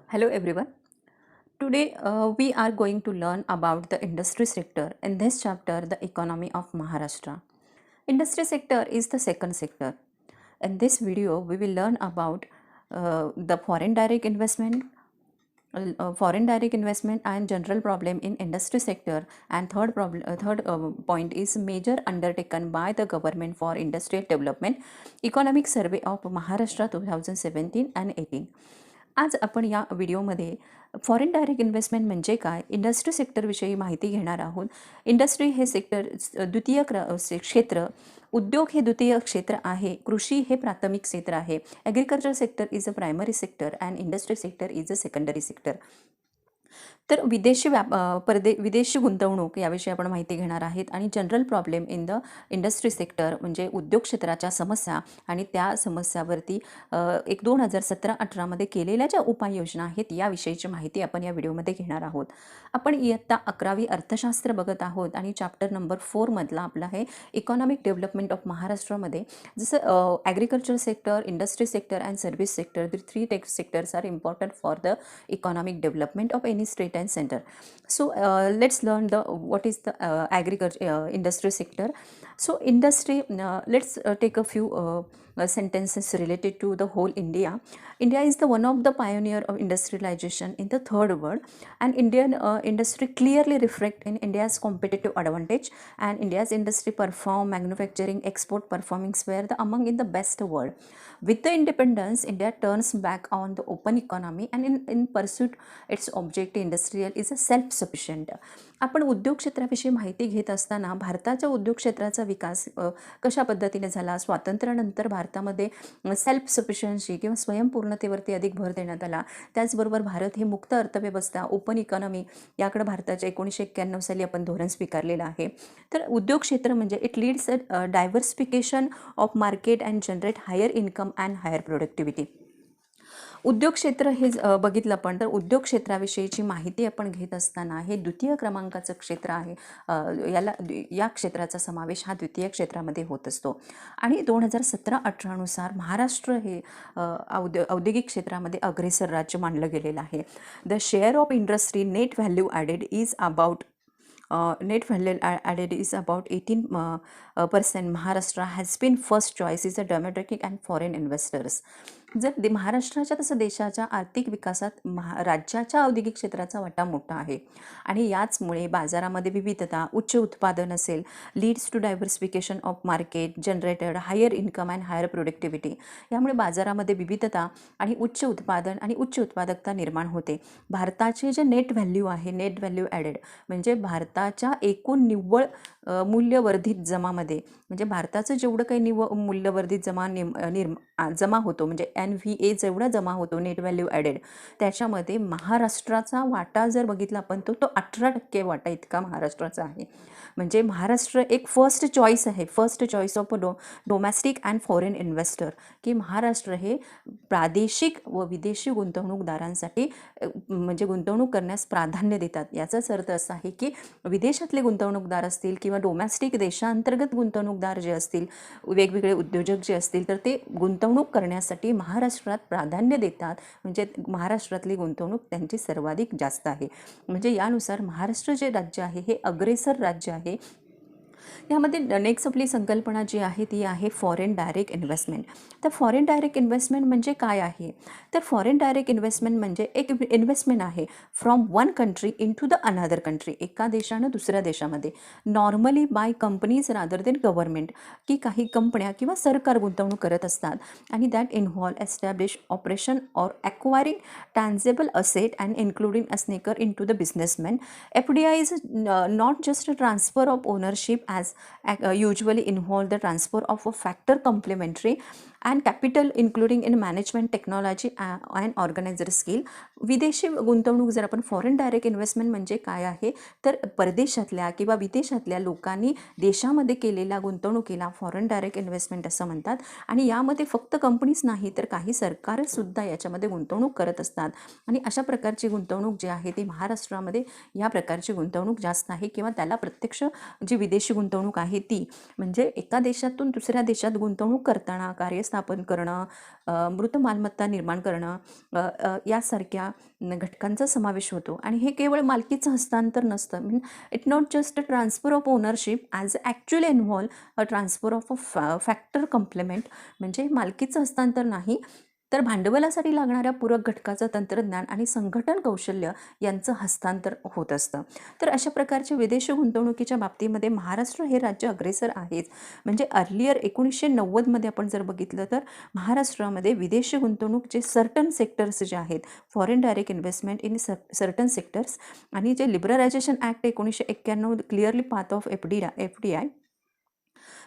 Hello everyone. Today we are going to learn about the industry sector. In this chapter, the economy of Maharashtra. Industry sector is the second sector. In this video, we will learn about the foreign direct investment and general problem in industry sector. And third point is major undertaken by the government for industrial development. Economic survey of Maharashtra 2017 and 18. आज आपण या व्हिडिओमध्ये foreign direct investment म्हणजे काय, industry सेक्टरविषयी माहिती घेणार आहोत. Industry हे सेक्टर क्षेत्र, उद्योग हे द्वितीय क्षेत्र आहे, कृषी हे प्राथमिक क्षेत्र आहे, agriculture sector is a primary sector and industry sector is a secondary sector. तर विदेशी गुंतवणूक याविषयी आपण माहिती घेणार आहेत आणि general problem in the industry sector म्हणजे उद्योग क्षेत्राच्या समस्या आणि त्या समस्यावरती 2017-18मध्ये केलेल्या ज्या उपाययोजना आहेत याविषयीची माहिती आपण या व्हिडिओमध्ये घेणार आहोत. आपण इयत्ता 11वी अर्थशास्त्र बघत आहोत आणि चॅप्टर नंबर 4 मधला आपला आहे इकॉनॉमिक डेव्हलपमेंट ऑफ महाराष्ट्रामध्ये. जसं agriculture sector, industry sector and service sector, the three sectors are important for the economic development of any state and center. So let's learn the what is the agriculture industry sector. So industry, let's take a few sentences related to the whole India. India is the one of the pioneer of industrialization in the third world, and Indian industry clearly reflect in India's competitive advantage, and India's industry perform manufacturing export performance were the among in the best world. With the independence, India turns back on the open economy and in pursuit its objective industrial is a self-sufficient. आपण उद्योग क्षेत्राविषयी माहिती घेत असताना भारताच्या उद्योग क्षेत्राचा विकास कशा पद्धतीने झाला, स्वातंत्र्यानंतर भारतामध्ये सेल्फ सफिशियन्सी किंवा स्वयंपूर्णतेवरती अधिक भर देण्यात आला. त्याचबरोबर भारत हे मुक्त अर्थव्यवस्था, ओपन इकॉनॉमी याकडे भारताच्या 1991 साली आपण धोरण स्वीकारलेलं आहे. तर उद्योग क्षेत्र म्हणजे it leads a diversification of market and generate higher income and higher productivity. उद्योग क्षेत्र हे बघितलं आपण तर उद्योग क्षेत्राविषयीची माहिती आपण घेत असताना हे द्वितीय क्रमांकाचं क्षेत्र आहे. या क्षेत्राचा समावेश हा द्वितीय क्षेत्रामध्ये होत असतो आणि 2017-18नुसार महाराष्ट्र हे औद्योगिक क्षेत्रामध्ये अग्रेसर राज्य मानलं गेलेलं आहे. The share of industry net value added is about 18%. Maharashtra has been first choice is a domestic and foreign investors. जर महाराष्ट्राच्या तसं देशाच्या आर्थिक विकासात राज्याच्या औद्योगिक क्षेत्राचा वाटा मोठा आहे आणि याचमुळे बाजारामध्ये विविधता, उच्च उत्पादन असेल, leads to diversification of market generated higher income and higher productivity. यामुळे बाजारामध्ये विविधता आणि उच्च उत्पादन आणि उच्च उत्पादकता निर्माण होते. भारताचे जे नेट व्हॅल्यू आहे, नेट व्हॅल्यू ॲडेड म्हणजे भारताच्या एकूण निव्वळ मूल्यवर्धित जमामध्ये म्हणजे भारताचं जेवढं काही मूल्यवर्धित जमा होतो म्हणजे NVA जेवढा जमा होतो नेट व्हॅल्यू ॲडेड त्याच्यामध्ये महाराष्ट्राचा वाटा जर बघितला आपण तो 18% वाटा इतका महाराष्ट्राचा आहे. म्हणजे महाराष्ट्र एक फर्स्ट चॉईस आहे, first choice of domestic and foreign investor, की महाराष्ट्र हे प्रादेशिक व विदेशी गुंतवणूकदारांसाठी म्हणजे गुंतवणूक करण्यास प्राधान्य देतात. याचाच अर्थ असा आहे की विदेशातले गुंतवणूकदार असतील किंवा डोमेस्टिक देशांतर्गत गुंतवणूकदार जे असतील, वेगवेगळे उद्योजक जे असतील तर ते गुंतवणूक करण्यासाठी महाराष्ट्रात प्राधान्य देतात. म्हणजे महाराष्ट्रातली गुंतवणूक त्यांची सर्वाधिक जास्त आहे. म्हणजे यानुसार महाराष्ट्र जे राज्य आहे हे अग्रेसर राज्य आहे. यामध्ये नेक्स्ट आपली संकल्पना जी आहे ती आहे फॉरेन डायरेक्ट इन्व्हेस्टमेंट. तर फॉरेन डायरेक्ट इन्व्हेस्टमेंट म्हणजे काय आहे, तर फॉरेन डायरेक्ट इन्व्हेस्टमेंट म्हणजे एक इन्व्हेस्टमेंट आहे from one country into the another country, एका देशानं दुसऱ्या देशामध्ये, normally by companies rather than government, की काही कंपन्या किंवा सरकार गुंतवणूक करत असतात आणि that involve establish operation or acquiring tangible asset and including a स्नेकर into the businessman. FDI is not just a transfer of ownership as usually involve the transfer of a factor complementary and capital including in management technology and organizer skill. विदेशी गुंतवणूक जर आपण foreign direct investment म्हणजे काय आहे तर परदेशातल्या किंवा विदेशातल्या लोकांनी देशामध्ये केलेल्या गुंतवणुकीला फॉरेन डायरेक्ट इन्व्हेस्टमेंट असं म्हणतात. आणि यामध्ये फक्त कंपनीज नाही तर काही सरकारसुद्धा याच्यामध्ये गुंतवणूक करत असतात आणि अशा प्रकारची गुंतवणूक जी आहे ती महाराष्ट्रामध्ये या प्रकारची गुंतवणूक जास्त आहे किंवा त्याला प्रत्यक्ष जी विदेशी गुंतवणूक आहे ती म्हणजे एका देशातून दुसऱ्या देशात गुंतवणूक करताना, कार्यस्थान व्यवस्थापन करणं, मृत मालमत्ता निर्माण करणं, यासारख्या घटकांचा समावेश होतो. आणि हे केवळ मालकीचं हस्तांतर नसतं. It not just a transfer of ownership as actually involve a transfer of a factor complement, म्हणजे मालकीचं हस्तांतर नाही, तर भांडवलासाठी लागणाऱ्या पूरक घटकाचं तंत्रज्ञान आणि संघटन कौशल्य यांचं हस्तांतर होत असतं. तर अशा प्रकारच्या विदेशी गुंतवणुकीच्या बाबतीमध्ये महाराष्ट्र हे राज्य अग्रेसर आहेच. म्हणजे अर्लियर 1990मध्ये आपण जर बघितलं तर महाराष्ट्रामध्ये विदेशी गुंतवणूक जे सर्टन सेक्टर्स जे आहेत, foreign direct investment in certain sectors, आणि जे liberalisation act 1991 clearly path of FDI,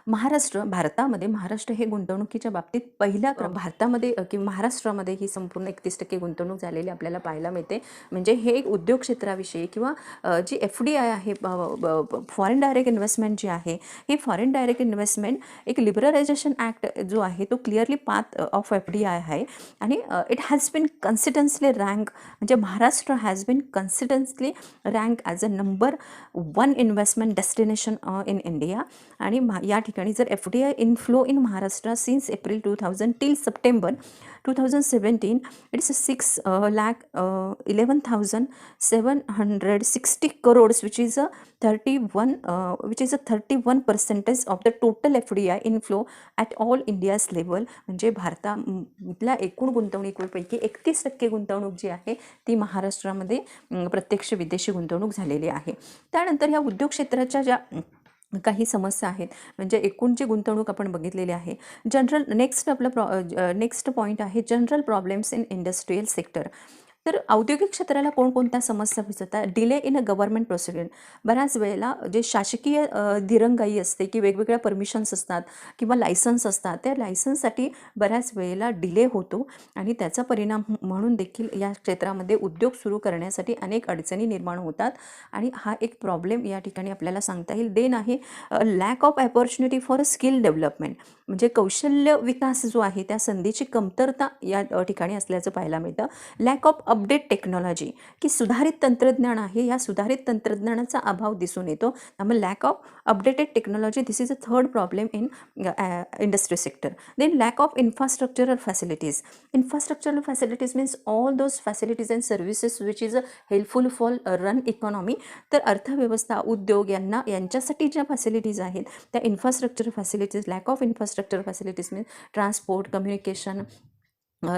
Maharashtra हे गुंतवणुकीच्या बाबतीत पहिल्या भारतामध्ये किंवा महाराष्ट्रामध्ये ही संपूर्ण 31% गुंतवणूक झालेली आपल्याला पाहायला मिळते. म्हणजे हे एक उद्योग क्षेत्राविषयी किंवा जी FDI आहे, फॉरेन डायरेक्ट इन्व्हेस्टमेंट जी आहे, ही फॉरेन डायरेक्ट इन्व्हेस्टमेंट एक लिबरलायझेशन ॲक्ट जो आहे तो क्लिअरली पाथ ऑफ FDI आहे. आणि it has been consistently rank, म्हणजे Maharashtra has been consistently rank as a number 1 investment destination in India. आणि या ठिकाणी जर FDI inflow in Maharashtra since April 2000 till सप्टेंबर 2017 its 6,11,760 crores, which is a 31% of the total FDI inflow at all India's level. म्हणजे भारतातल्या एकूण गुंतवणुकीपैकी 31% गुंतवणूक जी आहे ती महाराष्ट्रामध्ये प्रत्यक्ष विदेशी गुंतवणूक झालेली आहे. त्यानंतर या उद्योग क्षेत्राच्या ज्या काही समस्या आहेत, म्हणजे एकूण जी गुंतवणूक आपण बघितलेली आहे. नेक्स्ट पॉईंट आहे general problems in industrial sector. तर औद्योगिक क्षेत्राला कोणकोणत्या समस्या दिसतात? Delay in a government procedure. बऱ्याच वेळेला जे शासकीय दिरंगाई असते की वेगवेगळ्या परमिशन्स असतात किंवा लायसन्स असतात, त्या लायसन्ससाठी बऱ्याच वेळेला डिले होतो आणि त्याचा परिणाम म्हणून देखील या क्षेत्रामध्ये उद्योग सुरू करण्यासाठी अनेक अडचणी निर्माण होतात. आणि हा एक प्रॉब्लेम या ठिकाणी आपल्याला सांगता येईल. देन आहे lack of opportunity for skill development, म्हणजे कौशल्य विकास जो आहे त्या संधीची कमतरता या ठिकाणी असल्याचं पाहायला मिळतं. लॅक ऑफ अपडेट टेक्नॉलॉजी, की सुधारित तंत्रज्ञान आहे, या सुधारित तंत्रज्ञानाचा अभाव दिसून येतो. त्यामुळे lack of updated technology, this is a third problem in industry sector. Then lack of infrastructural facilities. Infrastructural facilities means all those facilities and services which is helpful for run economy. तर अर्थव्यवस्था, उद्योग यांच्यासाठी ज्या facilities आहेत त्या infrastructure facilities, lack of infrastructure facilities means transport, communication,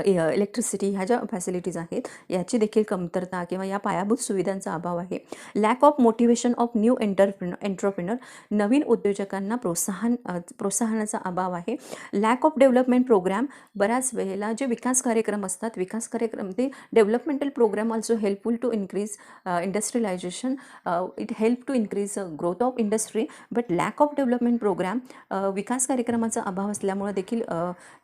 electricity, ह्या ज्या facilities आहेत याची देखील कमतरता किंवा या पायाभूत सुविधांचा अभाव आहे. Lack of motivation of new entrepreneur, नवीन उद्योजकांना प्रोत्साहनाचा अभाव आहे. लॅक ऑफ डेव्हलपमेंट प्रोग्राम, बऱ्याच वेळेला जे विकास कार्यक्रम असतात, विकास कार्यक्रम ते developmental programme also helpful to increase industrialisation, it help to increase growth of industry, but lack of development programme, विकास कार्यक्रमाचा अभाव असल्यामुळे देखील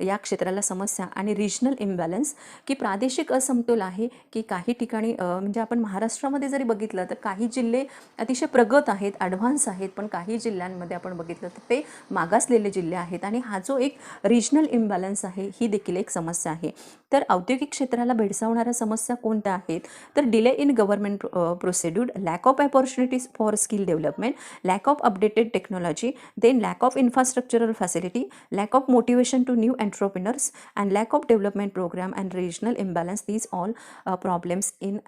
या क्षेत्राला समस्या. आणि रिजनल इम्बॅलन्स, की प्रादेशिक असमतोल आहे, की काही ठिकाणी म्हणजे आपण महाराष्ट्रामध्ये जरी बघितलं तर काही जिल्हे अतिशय प्रगत आहेत, ॲडव्हान्स आहेत, पण काही जिल्ह्यांमध्ये आपण बघितलं तर ते मागासलेले जिल्हे आहेत. आणि हा जो एक रिजनल इम्बॅलन्स आहे ही देखील एक समस्या आहे. तर औद्योगिक क्षेत्राला भेडसावणाऱ्या समस्या कोणत्या आहेत? तर delay in government procedure, lack of opportunities for skill development, lack of updated technology, then lack of infrastructural facility, lack of motivation to new entrepreneurs and lack of development program and regional imbalance, these all problems in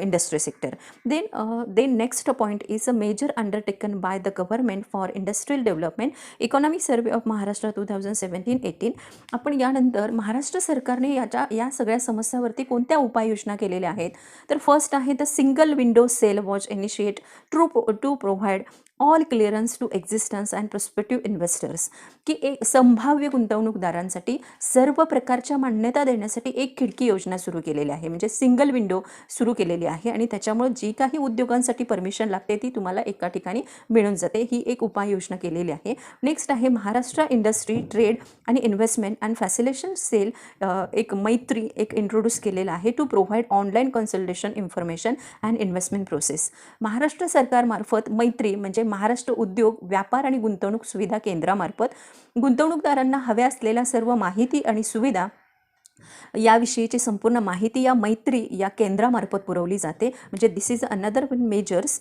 industry sector. Then next point is a major undertaken by the government for industrial development, economic survey of Maharashtra 2017-18. आपण यानंतर महाराष्ट्र सरकारने या सगळ्या समस्यावरती कोणत्या उपाययोजना केलेल्या आहेत? तर फर्स्ट आहे the single window cell watch initiate to provide all clearance to existence and prospective investors, की एक संभाव्य गुंतवणूकदारांसाठी सर्व प्रकारच्या मान्यता देण्यासाठी एक खिडकी योजना सुरू केलेली आहे, म्हणजे सिंगल विंडो सुरू केलेली आहे. आणि त्याच्यामुळे जी काही उद्योगांसाठी परमिशन लागते ती तुम्हाला एका ठिकाणी मिळून जाते, ही एक उपाययोजना केलेली आहे. नेक्स्ट आहे महाराष्ट्र इंडस्ट्री ट्रेड आणि इन्व्हेस्टमेंट अँड फॅसिलिटेशन सेल, एक मैत्री एक इंट्रोड्यूस केलेला आहे to provide online consultation information and investment process. Maharashtra सरकारमार्फत मैत्री म्हणजे महाराष्ट्र उद्योग व्यापार आणि गुंतवणूक सुविधा केंद्रामार्फत गुंतवणूकदारांना हव्या असलेल्या सर्व माहिती आणि सुविधा याविषयीची संपूर्ण माहिती या मैत्री या केंद्रामार्फत पुरवली जाते. म्हणजे दिस इज अनदर वन मेजर्स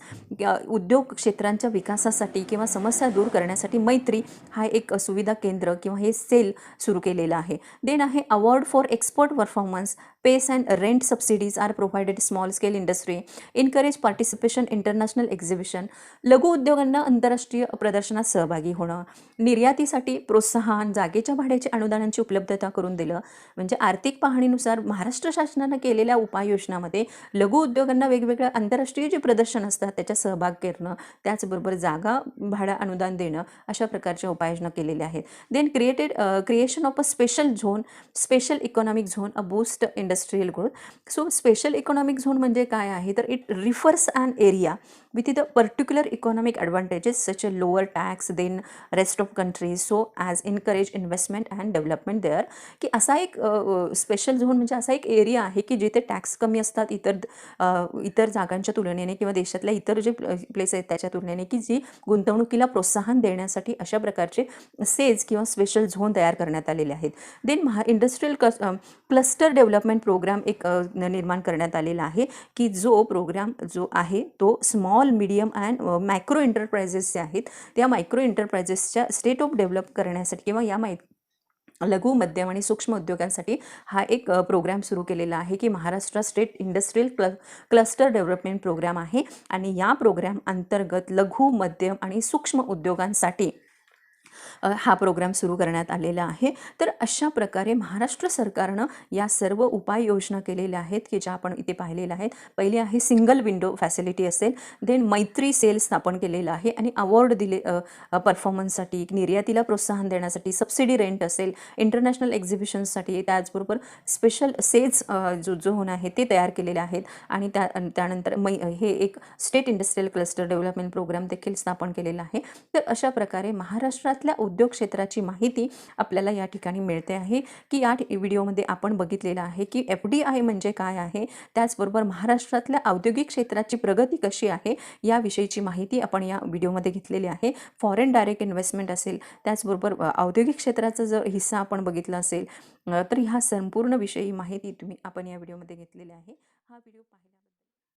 उद्योग क्षेत्रांच्या विकासासाठी किंवा समस्या दूर करण्यासाठी मैत्री हा एक सुविधा केंद्र किंवा हे सेल सुरू केलेलं आहे. देन आहे award for expert performance, pace and rent subsidies are provided small scale industry, encourage participation international exhibition. लघु उद्योगांना आंतरराष्ट्रीय प्रदर्शनात सहभागी होणं, निर्यातीसाठी प्रोत्साहन, जागेच्या भाड्याची अनुदानांची उपलब्धता करून दिलं. म्हणजे आर्थिक पाहणीनुसार महाराष्ट्र शासनानं केलेल्या उपाययोजनामध्ये लघु उद्योगांना वेगवेगळ्या आंतरराष्ट्रीय जे प्रदर्शन असतात त्याच्यात सहभाग करणं, त्याचबरोबर जागा भाडा अनुदान देणं, अशा प्रकारच्या उपाययोजना केलेल्या आहेत. Then creation of a special zone, special economic zone, a boost industrial growth. So special economic zone म्हणजे काय आहे, तर it refers an area with the particular economic advantages such a lower tax than rest of countries, so as encourage investment and development there. की असा एक special zone म्हणजे असा एक एरिया आहे की जिथे टॅक्स कमी असतात इतर जागांच्या तुलनेने किंवा देशातल्या इतर जे प्लेस आहेत त्याच्या तुलनेने, की जी गुंतवणुकीला प्रोत्साहन देण्यासाठी अशा प्रकारचे सेज किंवा स्पेशल झोन तयार करण्यात आलेले आहेत. Then industrial cluster development programme एक निर्माण करण्यात आलेला आहे, की जो प्रोग्राम जो आहे तो small medium and micro enterprises जे आहेत त्या मायक्रो एंटरप्राइजेसच्या स्टेट ऑफ डेव्हलप करण्यासाठी किंवा या लघु, मध्यम आणि सूक्ष्म उद्योगांसाठी हा एक प्रोग्राम सुरू केलेला आहे, की Maharashtra state industrial cluster development programme आहे. आणि या प्रोग्राम अंतर्गत लघु, मध्यम आणि सूक्ष्म उद्योगांसाठी हा प्रोग्राम सुरू करण्यात आलेला आहे. तर अशा प्रकारे महाराष्ट्र सरकारनं या सर्व उपाययोजना केलेल्या आहेत, की ज्या आपण इथे पाहिलेल्या आहेत. पहिली आहे सिंगल विंडो फॅसिलिटी असेल, देन मैत्री सेल स्थापन केलेला आहे आणि अवॉर्ड दिले परफॉर्मन्ससाठी, निर्यातीला प्रोत्साहन देण्यासाठी, सबसिडी रेंट असेल, इंटरनॅशनल एक्झिबिशन्ससाठी, त्याचबरोबर स्पेशल सेल्स जो झोन आहे ते तयार केलेले आहेत. आणि त्यानंतर हे एक state industrial cluster development programme देखील स्थापन केलेला आहे. तर अशा प्रकारे महाराष्ट्रातल्या उद्योग क्षेत्राची माहिती आपल्याला या ठिकाणी मिळते आहे, की या व्हिडिओमध्ये आपण बघितलेलं आहे की FDI म्हणजे काय आहे, त्याचबरोबर महाराष्ट्रातल्या औद्योगिक क्षेत्राची प्रगती कशी आहे याविषयीची माहिती आपण या व्हिडिओमध्ये घेतलेली आहे. फॉरेन डायरेक्ट इन्व्हेस्टमेंट असेल, त्याचबरोबर औद्योगिक क्षेत्राचा जर हिस्सा आपण बघितला असेल तर ह्या संपूर्ण विषयी माहिती आपण या व्हिडिओमध्ये घेतलेली आहे. हा व्हिडिओ पाहिला